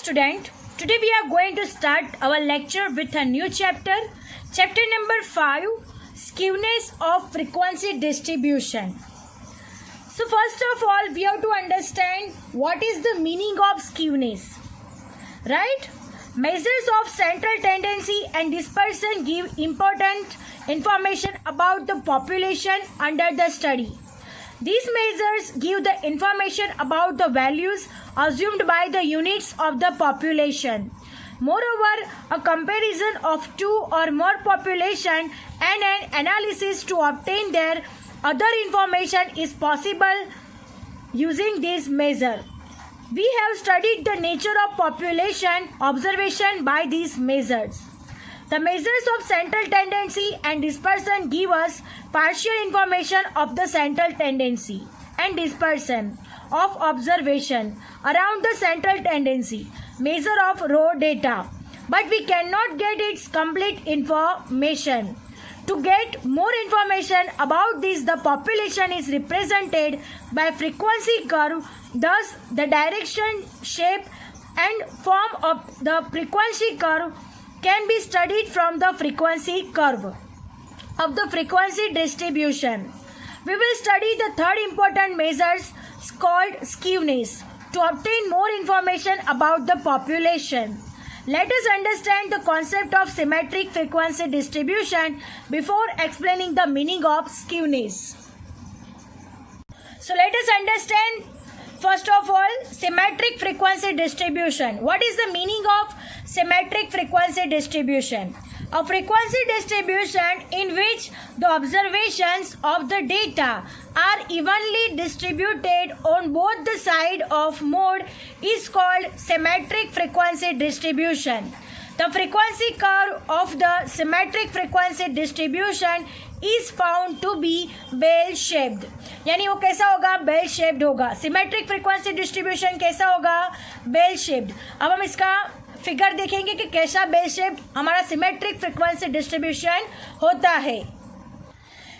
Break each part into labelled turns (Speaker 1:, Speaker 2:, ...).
Speaker 1: student, today we are going to start our lecture with a new chapter number 5, Skewness of frequency distribution. So first of all, we have to understand what is the meaning of skewness, right? Measures of central tendency and dispersion give important information about the population under the study. These measures give the information about the values assumed by the units of the population. Moreover, a comparison of two or more population and an analysis to obtain their other information is possible using this measure. We have studied the nature of population observation by these measures. The measures of central tendency and dispersion give us partial information of the central tendency and dispersion of observation around the central tendency measure of raw data, but we cannot get its complete information. To get more information about this, the population is represented by frequency curve. Thus, the direction, shape and form of the frequency curve can be studied from the frequency curve of the frequency distribution. We will study the third important measures called skewness to obtain more information about the population. Let us understand the concept of symmetric frequency distribution before explaining the meaning of skewness. So let us understand first of all symmetric frequency distribution. What is the meaning of symmetric frequency distribution? A frequency distribution in which the observations of the data are evenly distributed on both the sides of mode is called symmetric frequency distribution. The frequency curve of the symmetric frequency distribution is found to be bell shaped. यानी वो कैसा होगा? Bell shaped होगा. Symmetric frequency distribution कैसा होगा? Bell shaped. अब हम इसका फिगर देखेंगे कि कैसा बेल शेप्ड हमारा सिमेट्रिक फ्रीक्वेंसी डिस्ट्रीब्यूशन होता है.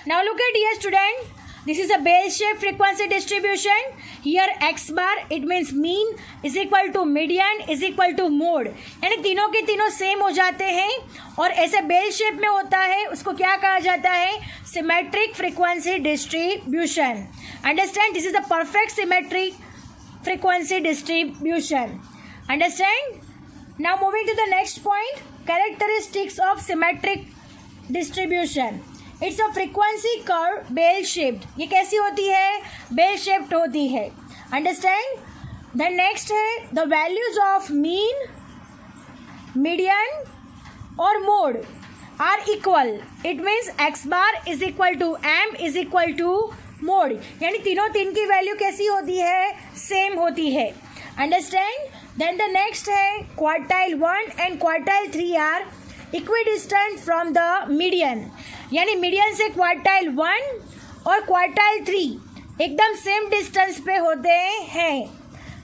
Speaker 1: Now look at here student, this is a bell shaped frequency distribution. Here x bar it means mean is equal to median is equal to mode, यानी तीनों के तीनों same हो जाते हैं और ऐसे बेल शेप में होता है. उसको क्या कहा जाता है? Symmetric frequency distribution. Understand, this is the perfect symmetric frequency distribution. Understand. Now moving to the next point, characteristics of symmetric distribution. It's a frequency curve bell shaped. ये कैसी होती है? बेल शेप्ड होती है. अंडरस्टैंड. द नेक्स्ट है the values of mean, median और mode are equal. It means x bar is equal to M is equal to mode, यानी तीनों तीन की वैल्यू कैसी होती है? सेम होती है. अंडरस्टैंड. देन द नेक्स्ट है quartile 1 and quartile 3 are equidistant from the median, यानी मीडियन से क्वार्टाइल 1 और क्वार्टाइल 3 एकदम सेम डिस्टेंस पे होते हैं.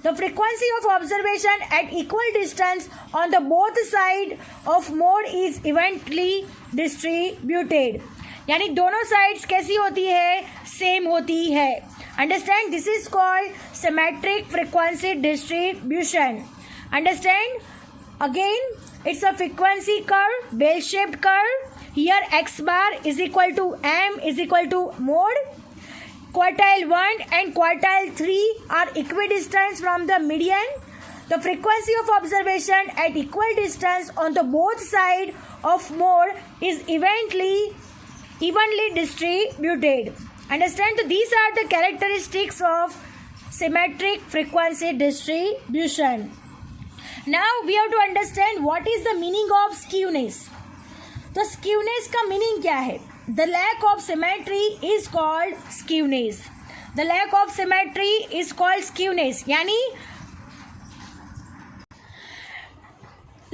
Speaker 1: The frequency of observation at equal distance on the both side of mode is evenly distributed, यानी दोनों साइड्स कैसी होती है? सेम होती है. Understand, this is called symmetric frequency distribution. Understand. Again it's a frequency curve, bell shaped curve. Here x bar is equal to m is equal to mode. Quartile 1 and quartile 3 are equidistant from the median. The frequency of observation at equal distance on the both side of mode is evenly distributed. Understand? So these are the characteristics of symmetric frequency distribution. Now we have to understand what is the meaning of skewness. तो skewness का meaning क्या है? The lack of symmetry is called skewness. The lack of symmetry is called skewness. यानी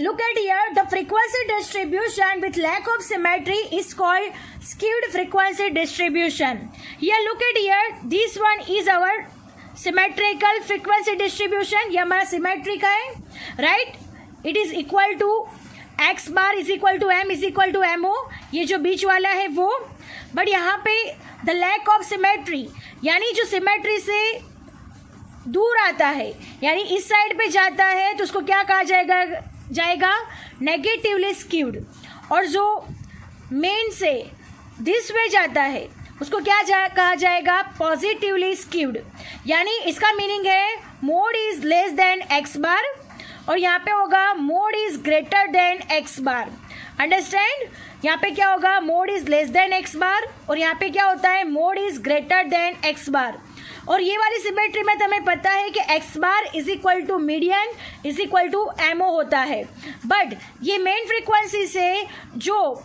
Speaker 1: look at here, the frequency distribution with lack of symmetry is called skewed frequency distribution. Here look at here, this one is our symmetrical frequency distribution. ये हमारा symmetric है, right. It is equal to x bar is equal to M is equal to M O. ये जो बीच वाला है वो. But यहाँ पे द लैक ऑफ सिमेट्री, यानी जो सिमेट्री से दूर आता है यानी इस साइड पे जाता है तो उसको क्या कहा जाएगा नेगेटिवली स्क्यूड। और जो मेन से दिस वे जाता है उसको क्या कहा जाएगा पॉजिटिवली स्क्यूड। यानी इसका मीनिंग है mode is less than x bar और यहाँ पे होगा mode is greater than x bar. Understand, यहाँ पे क्या होगा mode is less than x bar और यहाँ पे क्या होता है mode is greater than x bar. और ये वाली सिमेट्री में हमें पता है कि x bar is equal to median is equal to MO होता है। बट ये मेन फ्रीक्वेंसी से जो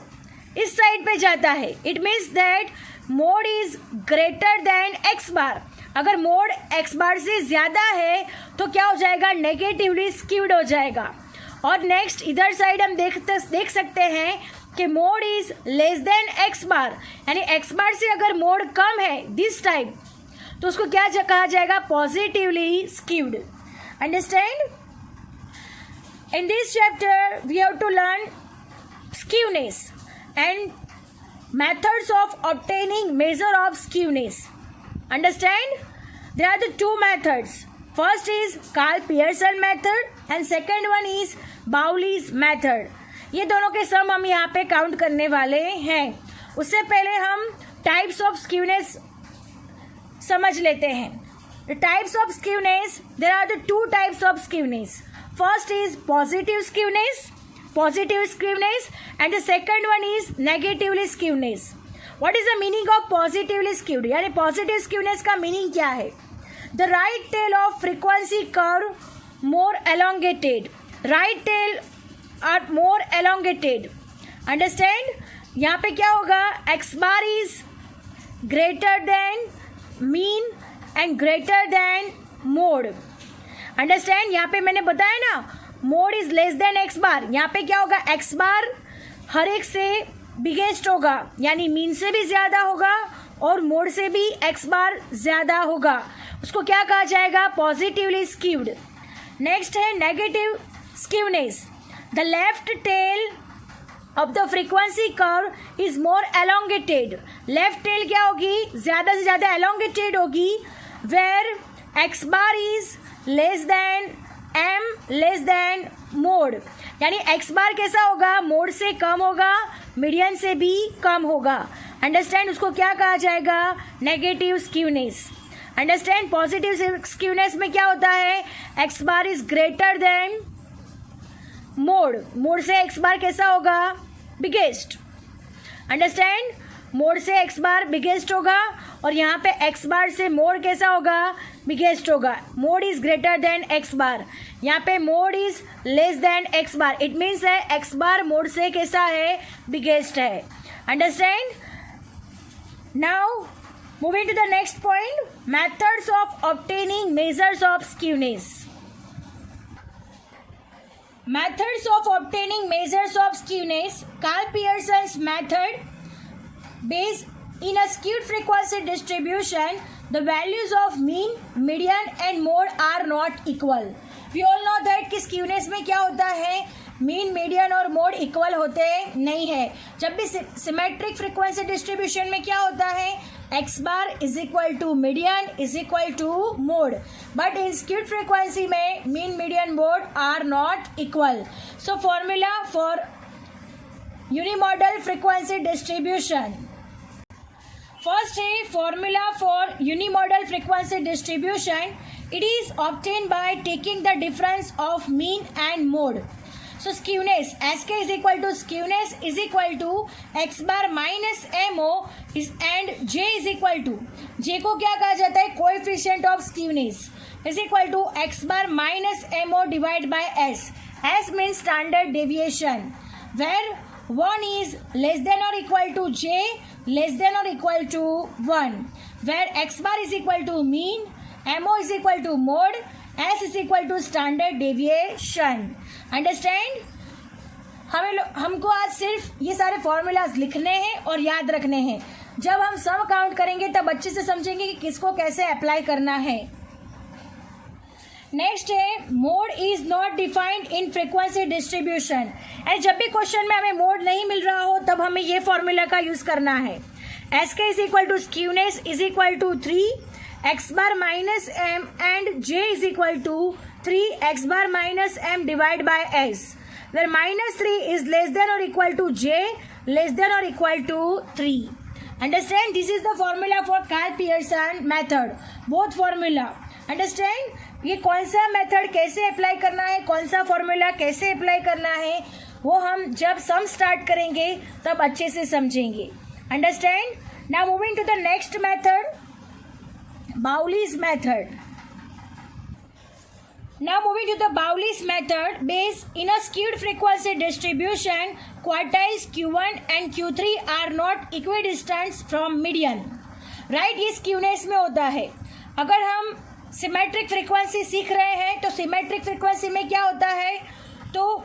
Speaker 1: इस साइड पे जाता है it means that mode is greater than x bar. अगर मोड एक्स बार से ज़्यादा है तो क्या हो जाएगा नेगेटिवली स्क्यूड हो जाएगा। और नेक्स्ट इधर साइड हम देख सकते हैं कि mode is less than x bar यानी एक्स बार से अगर मोड कम है दिस टाइप तो उसको क्या कहा जाएगा positively skewed. Understand, in this chapter we have to learn skewness and methods of obtaining measure of skewness. Understand? There are the two methods. First is Karl Pearson method and second one is Bowley's method. ये दोनों के सम हम यहाँ पे count करने वाले हैं। उससे पहले हम types of skewness समझ लेते हैं। The types of skewness, there are the two types of skewness. First is positive skewness and the second one is negatively skewness. What is the meaning of positively skewed? यानी positive skewness का meaning क्या है? The right tail of frequency curve more elongated. Right tail are more elongated. Understand? यहाँ पे क्या होगा x bar is greater than mean and greater than mode. Understand? यहाँ पे मैंने बताया ना mode is less than x bar. यहाँ पे क्या होगा एक्स बार हर एक से बिगेस्ट होगा यानी मीन से भी ज़्यादा होगा और मोड से भी एक्स बार ज़्यादा होगा। उसको क्या कहा जाएगा पॉजिटिवली स्क्यूड। नेक्स्ट है negative skewness. The left tail of the frequency curve is more elongated. Left tail क्या होगी ज़्यादा से ज़्यादा एलोंगेटेड होगी where x bar is less than M less than mode. यानी एक्स बार कैसा होगा मोड से कम होगा मीडियन से भी कम होगा। अंडरस्टैंड, उसको क्या कहा जाएगा negative skewness. Understand, positive skewness में क्या होता है x bar is greater then mode. Mode से एक्स बार कैसा होगा बिगेस्ट। अंडरस्टैंड, मोड से एक्स बार बिगेस्ट होगा और यहाँ पे एक्स बार से मोड कैसा होगा बिगेस्ट होगा। Mode is greater than x bar, यहाँ पे mode is less than x bar. It means है एक्स बार मोड से कैसा है बिगेस्ट है। Understand, now moving to the next point methods of obtaining measures of skewness. Methods of obtaining measures of skewness. Karl Pearson's method based in a skewed frequency distribution, the values of mean, median and mode are not equal. We all know that कि skewness में क्या होता है mean median और mode equal होते नहीं है। जब भी सिमेट्रिक फ्रीक्वेंसी डिस्ट्रीब्यूशन में क्या होता है x bar is equal to median is equal to mode, but in skewed frequency में mean median mode are not equal. So formula for unimodal frequency distribution. First है formula for unimodal frequency distribution. It is obtain by taking the difference of mean and mode. So skewness Sk is equal to skewness is equal to x bar minus mo is and j is equal to j को क्या कहा जाता है coefficient of skewness is equal to x bar minus mo divided by s. S means standard deviation where 1 is less than or equal to j less than or equal to 1, where x bar is equal to mean, mo is equal to mode, s is equal to standard deviation. Understand, हमको आज सिर्फ ये सारे formulas लिखने हैं और याद रखने हैं। जब हम सम काउंट करेंगे तब अच्छे से समझेंगे कि किसको कैसे अप्लाई करना है। नेक्स्ट है mode is not defined in frequency distribution. And जब भी क्वेश्चन में हमें मोड नहीं मिल रहा हो तब हमें ये फॉर्मूला का यूज करना है। S K is equal to skewness is equal to 3, x bar minus m and j is equal to 3x bar minus m divided by s, where minus 3 is less than or equal to j less than or equal to 3. Understand? This is the formula for Karl Pearson method. Both formula. Understand? ये कौन सा method कैसे apply करना है, कौन सा formula कैसे apply करना है, वो हम जब सम स्टार्ट करेंगे तब अच्छे से समझेंगे. Understand? Now moving to the next method, Bowley's method. Now moving to the Bowley's method, based in a skewed frequency distribution, quartiles Q1 and Q3 are not equidistant from median. Right? ये skewness में होता है. अगर हम symmetric frequency सीख रहे हैं तो सिमेट्रिक फ्रीक्वेंसी में क्या होता है, तो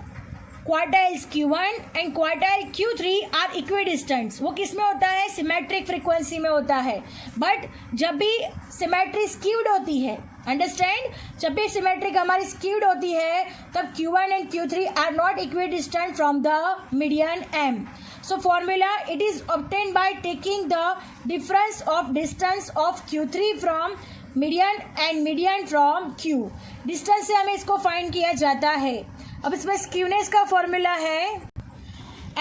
Speaker 1: quartiles Q1 and quartile Q3 are equidistant. वो किस में होता है? सिमेट्रिक फ्रीक्वेंसी में होता है. बट जब भी सिमेट्री स्क्यूड होती है, अंडरस्टैंड, जब भी सिमेट्रिक हमारी स्क्यूड होती है तब Q1 and Q3 are not equidistant from the median M. So formula, it is obtained by taking the difference of distance of Q3 from median and median from Q. Distance से हमें इसको find किया जाता है. अब इसमें skewness का formula है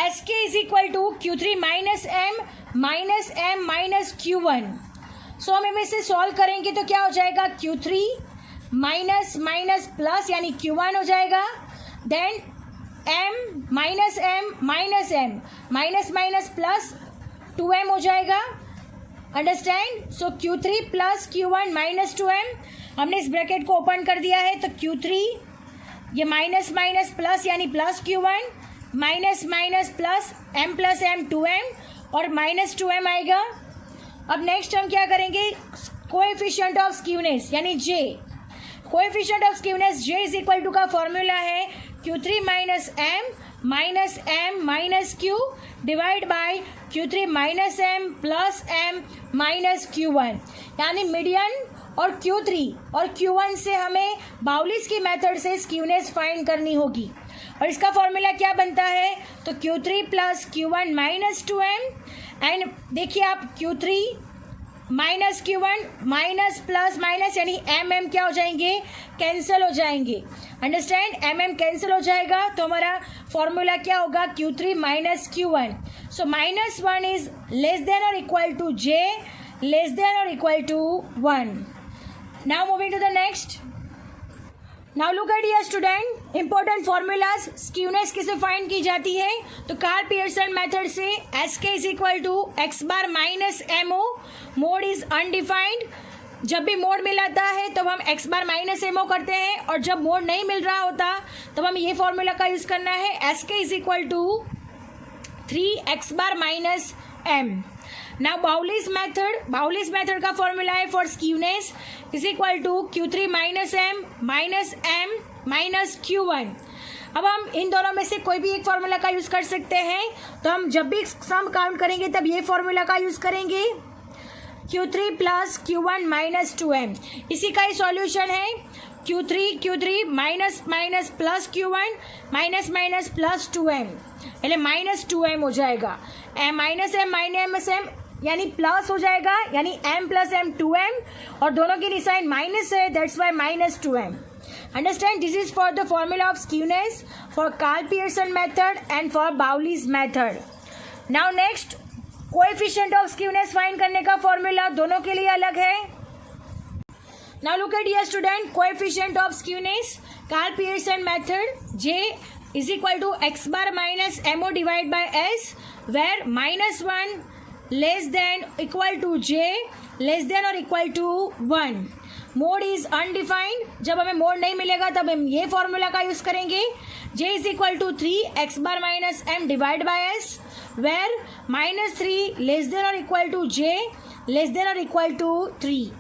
Speaker 1: SK is equal to Q3 minus M minus Q1. So हम इनमें से सॉल्व करेंगे तो क्या हो जाएगा, Q3 माइनस माइनस प्लस यानी Q1 हो जाएगा. Then M minus minus minus plus 2M हो जाएगा. Understand? So Q3 plus Q1 minus 2M. हमने इस ब्रैकेट को ओपन कर दिया है तो Q3 ये माइनस माइनस प्लस यानी plus Q1 minus minus plus M 2M और माइनस 2M आएगा. अब नेक्स्ट हम क्या करेंगे, कोएफिशिएंट ऑफ स्क्यूनेस यानी J. Coefficient of skewness J is equal to का फॉर्मूला है Q3 minus M minus Q divide by Q3 minus M minus Q1. यानी मीडियन और Q3 और Q1 से हमें बाउलीज की मेथड से स्क्यूनेस फाइंड करनी होगी. और इसका फॉर्मूला क्या बनता है, तो Q3 plus Q1 minus 2M. And देखिए आप Q3 minus Q1 minus plus minus यानी M क्या हो जाएंगे, कैंसिल हो जाएंगे. अंडरस्टैंड? M कैंसिल हो जाएगा तो हमारा फॉर्मूला क्या होगा, Q3 minus Q1. So minus 1 is less than और equal to J less than और equal to 1. Now moving to the next. Now look at here student, important formulas. Skewness किसे find की जाती है, तो कार्ल पियर्सन मेथड से SK is equal to x bar minus MO. Mode is undefined. जब भी mode मिलाता है तब हम x बार माइनस MO करते हैं और जब मोड नहीं मिल रहा होता तब हम ये फॉर्मूला का यूज करना है SK is equal to 3x bar minus M. Now Bowley's method का फॉर्मूला है for skewness is equal to Q3 minus M minus Q1. अब हम इन दोनों में से कोई भी एक फॉर्मूला का यूज कर सकते हैं. तो हम जब भी सम काउंट करेंगे तब ये फॉर्मूला का यूज करेंगे Q3 plus Q1 minus 2M. इसी का ही सॉल्यूशन है Q3 minus minus plus Q1 minus minus plus 2M यानी माइनस 2M हो जाएगा. माइनस M यानी प्लस हो जाएगा यानी M प्लस M 2M और दोनों की साइन माइनस है, that's why minus 2M. Understand? This is for the formula of skewness for Karl Pearson method and for Bowley's method. Now next, coefficient of skewness find करने का formula दोनों के लिए अलग है. Now look at here student, coefficient of skewness Karl Pearson method J is equal to x bar minus MO divided by S, where minus 1 less than equal to J less than or equal to 1. Mode is undefined. जब हमें mode नहीं मिलेगा तब हम ये formula का use करेंगे J is equal to 3x bar minus M divide by S, where minus 3 less than और equal to J less than और equal to 3.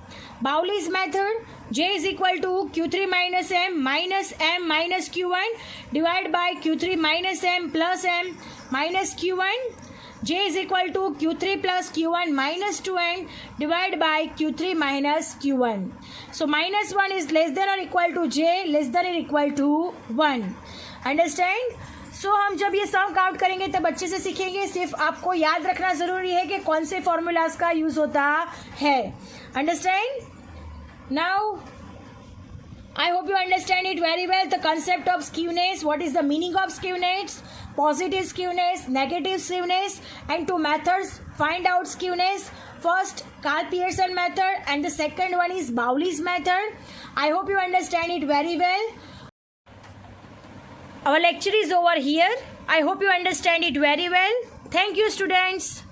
Speaker 1: Bowley's method J is equal to Q3 minus M minus Q1 divided by Q3 minus M plus M minus Q1. J is equal to Q3 plus Q1 minus 2M divided by Q3 minus Q1. So minus 1 is less than or equal to J less than or equal to 1. Understand? So हम जब ये सम count करेंगे तब अच्छे से सीखेंगे. सिर्फ आपको याद रखना ज़रूरी है कि कौन से फॉर्मूलाज का यूज़ होता है. Understand? Now, I hope you understand it very well. The concept of skewness, what is the meaning of skewness, positive skewness, negative skewness, and two methods find out skewness. First, Karl Pearson method, and the second one is Bowley's method. I hope you understand it very well. Our lecture is over here. I hope you understand it very well. Thank you, students.